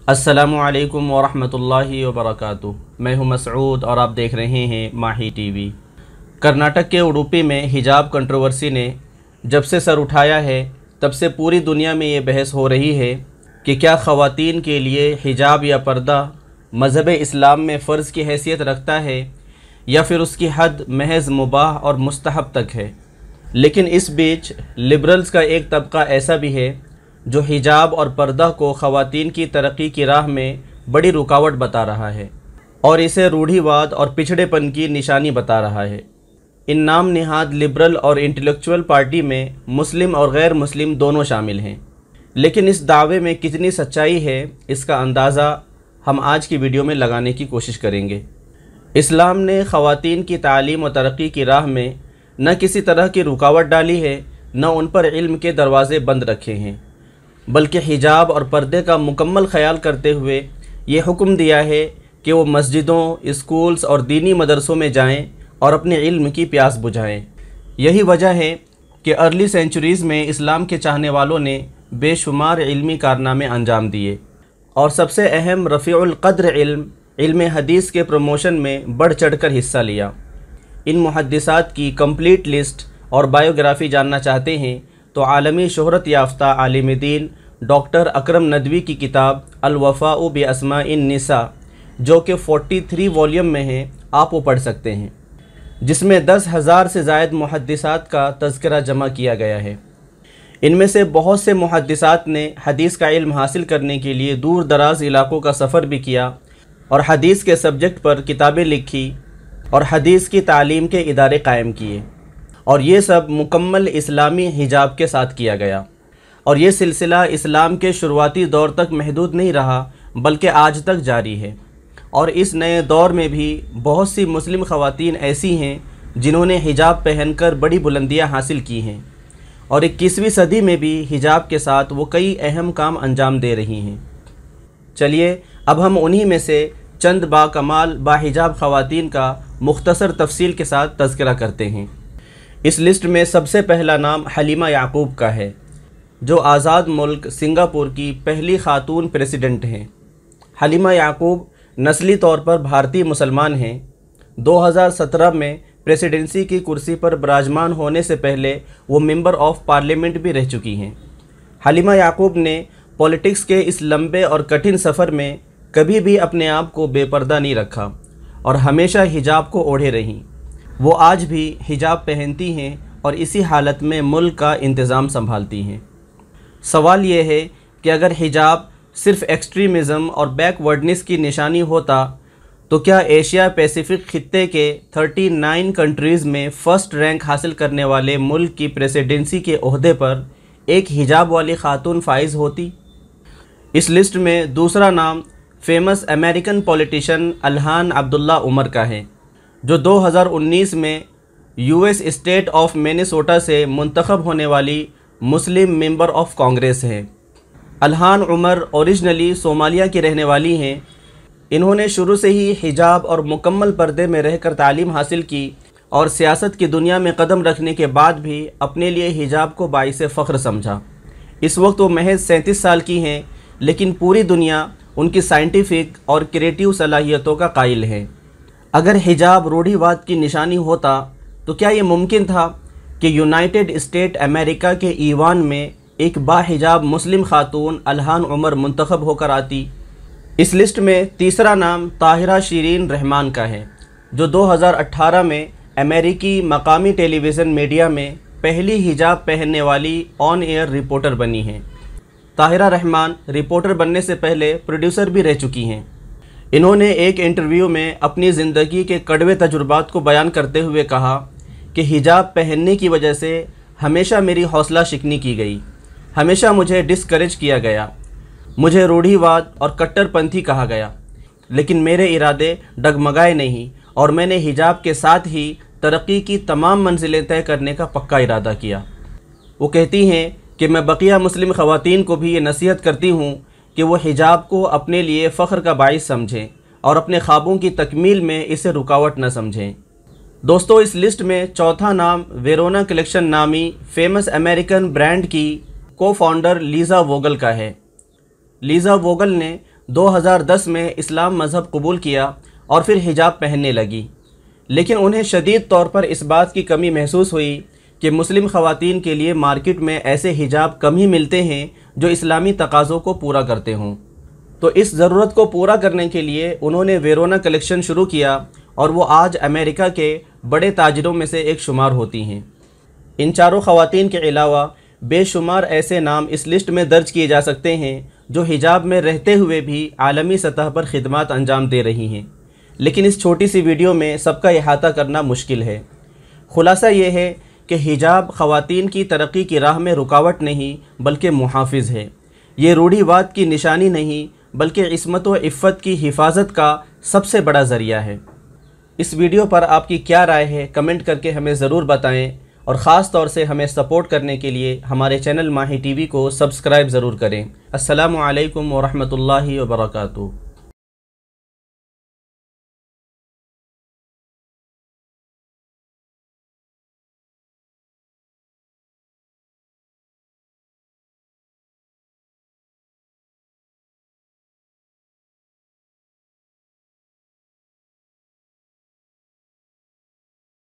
अस्सलामुअलैकुम वरहमतुल्लाहि वबरकातुह। मैं हूं मसऊद और आप देख रहे हैं माही टीवी। कर्नाटक के उडुपी में हिजाब कंट्रोवर्सी ने जब से सर उठाया है तब से पूरी दुनिया में ये बहस हो रही है कि क्या ख़वातीन के लिए हिजाब या पर्दा मज़हब इस्लाम में फ़र्ज़ की हैसियत रखता है या फिर उसकी हद महज़ मुबाह और मुस्तहब तक है। लेकिन इस बीच लिबरल्स का एक तबका ऐसा भी है जो हिजाब और पर्दा को ख़वातीन की तरक्की की राह में बड़ी रुकावट बता रहा है और इसे रूढ़िवाद और पिछड़ेपन की निशानी बता रहा है। इन नाम निहाद लिबरल और इंटेलेक्चुअल पार्टी में मुस्लिम और गैर मुस्लिम दोनों शामिल हैं। लेकिन इस दावे में कितनी सच्चाई है इसका अंदाज़ा हम आज की वीडियो में लगाने की कोशिश करेंगे। इस्लाम ने ख़वातीन की तालीम और तरक्की की राह में न किसी तरह की रुकावट डाली है, न उन पर इल्म के दरवाज़े बंद रखे हैं, बल्कि हिजाब और पर्दे का मुकम्मल ख्याल करते हुए ये हुक्म दिया है कि वो मस्जिदों, स्कूल्स और दीनी मदरसों में जाएं और अपने इल्म की प्यास बुझाएं। यही वजह है कि अर्ली सेंचुरीज़ में इस्लाम के चाहने वालों ने बेशुमार इल्मी कारनामे अंजाम दिए और सबसे अहम रफ़ीउल क़द्र इल्म हदीस के प्रमोशन में बढ़ चढ़कर हिस्सा लिया। इन मुहद्दिसात की कंप्लीट लिस्ट और बायोग्राफ़ी जानना चाहते हैं तो आलमी शोहरत याफ्ता आलिम दीन डॉक्टर अकरम नदवी की किताब अल-वफ़ाउ बिअस्माइन निसा जो कि 43 वॉल्यूम में है, आप वो पढ़ सकते हैं, जिसमें 10,000 से ज़ायद मुहद्दिसात का तज़किरा जमा किया गया है। इनमें से बहुत से मुहद्दिसात ने हदीस का इल्म हासिल करने के लिए दूर दराज इलाक़ों का सफ़र भी किया और हदीस के सब्जेक्ट पर किताबें लिखी और हदीस की तालीम के इदारे कायम किए, और ये सब मुकम्मल इस्लामी हिजाब के साथ किया गया। और ये सिलसिला इस्लाम के शुरुआती दौर तक महदूद नहीं रहा बल्कि आज तक जारी है। और इस नए दौर में भी बहुत सी मुस्लिम ख़वातीन ऐसी हैं जिन्होंने हिजाब पहनकर बड़ी बुलंदियां हासिल की हैं और 21वीं सदी में भी हिजाब के साथ वो कई अहम काम अंजाम दे रही हैं। चलिए अब हम उन्हीं में से चंद बाकमाल बाहिजाब ख़वातीन का मुख्तसर तफसील के साथ तज़किरा करते हैं। इस लिस्ट में सबसे पहला नाम हलीमा याकूब का है, जो आज़ाद मुल्क सिंगापुर की पहली ख़ातून प्रेसिडेंट हैं। हलीमा याकूब नस्ली तौर पर भारतीय मुसलमान हैं। 2017 में प्रेसिडेंसी की कुर्सी पर विराजमान होने से पहले वो मेंबर ऑफ़ पार्लियामेंट भी रह चुकी हैं। हलीमा याकूब ने पॉलिटिक्स के इस लंबे और कठिन सफ़र में कभी भी अपने आप को बेपर्दा नहीं रखा और हमेशा हिजाब को ओढ़े रहीं। वो आज भी हिजाब पहनती हैं और इसी हालत में मुल्क का इंतज़ाम संभालती हैं। सवाल ये है कि अगर हिजाब सिर्फ़ एक्सट्रीमिज़म और बैकवर्डनेस की निशानी होता तो क्या एशिया पैसिफिक खित्ते के 39 कंट्रीज़ में फ़र्स्ट रैंक हासिल करने वाले मुल्क की प्रेसिडेंसी के ओहदे पर एक हिजाब वाली ख़ातून फ़ाइज़ होती? इस लिस्ट में दूसरा नाम famous American politician Ilhan Abdullah Omar का है, जो 2019 में यूएस स्टेट ऑफ मिनेसोटा से मुंतखब होने वाली मुस्लिम मेंबर ऑफ कांग्रेस हैं। अल्हान उमर ओरिजिनली सोमालिया की रहने वाली हैं। इन्होंने शुरू से ही हिजाब और मुकम्मल पर्दे में रहकर तालीम हासिल की और सियासत की दुनिया में कदम रखने के बाद भी अपने लिए हिजाब को बाइसे फ़ख्र समझा। इस वक्त वो महज 37 साल की हैं, लेकिन पूरी दुनिया उनकी साइंटिफिक और क्रिएटिव सलाहियतों का कायल है। अगर हिजाब रूढ़िवाद की निशानी होता तो क्या ये मुमकिन था कि यूनाइटेड स्टेट अमेरिका के ईवान में एक बाहिजाब मुस्लिम खातून अल्हान उमर मुंतखब होकर आती? इस लिस्ट में तीसरा नाम ताहिरा शिरीन रहमान का है, जो 2018 में अमेरिकी मकामी टेलीविज़न मीडिया में पहली हिजाब पहनने वाली ऑन एयर रिपोर्टर बनी हैं। ताहिरा रहमान रिपोर्टर बनने से पहले प्रोड्यूसर भी रह चुकी हैं। इन्होंने एक इंटरव्यू में अपनी ज़िंदगी के कड़वे तजुर्बात को बयान करते हुए कहा कि हिजाब पहनने की वजह से हमेशा मेरी हौसला शिकनी की गई, हमेशा मुझे डिस्करेज किया गया, मुझे रूढ़िवाद और कट्टरपंथी कहा गया, लेकिन मेरे इरादे डगमगाए नहीं और मैंने हिजाब के साथ ही तरक्की की तमाम मंजिलें तय करने का पक्का इरादा किया। वो कहती हैं कि मैं बकिया मुस्लिम ख़वातीन को भी ये नसीहत करती हूँ कि वो हिजाब को अपने लिए फ़ख्र का बाइस समझें और अपने ख्वाबों की तकमील में इसे रुकावट न समझें। दोस्तों, इस लिस्ट में चौथा नाम वेरोना कलेक्शन नामी फेमस अमेरिकन ब्रांड की को फाउंडर लीज़ा वोगल का है। लीज़ा वोगल ने 2010 میں اسلام مذہب قبول کیا اور پھر حجاب پہننے لگی، لیکن انہیں شدید طور پر اس بات کی کمی محسوس ہوئی کہ مسلم خواتین کے لیے مارکیٹ میں ایسے حجاب کم ہی ملتے ہیں جو اسلامی تقاضوں کو پورا کرتے ہوں۔ تو اس ضرورت کو پورا کرنے کے لیے انہوں نے ویرونا کلیکشن شروع کیا اور وہ آج امریکہ کے بڑے تاجروں میں سے ایک شمار ہوتی ہیں۔ ان چاروں خواتین کے علاوہ بے شمار ایسے نام اس لسٹ میں درج کیے جا سکتے ہیں جو حجاب میں رہتے ہوئے بھی عالمی سطح پر خدمات انجام دے رہی ہیں، لیکن اس چھوٹی سی ویڈیو میں سب کا احاطہ کرنا مشکل ہے۔ خلاصہ یہ ہے کہ حجاب خواتین کی ترقی کی راہ میں رکاوٹ نہیں بلکہ محافظ ہے۔ یہ روڑھی واد کی نشانی نہیں بلکہ عصمت و عفت کی حفاظت کا سب سے بڑا ذریعہ ہے۔ اس ویڈیو پر آپ کی کیا رائے ہے کمنٹ کر کے ہمیں ضرور بتائیں، اور خاص طور سے ہمیں سپورٹ کرنے کے لیے ہمارے چینل ماہی ٹی وی کو سبسکرائب ضرور کریں۔ السلام علیکم ورحمۃ اللہ وبرکاتہ۔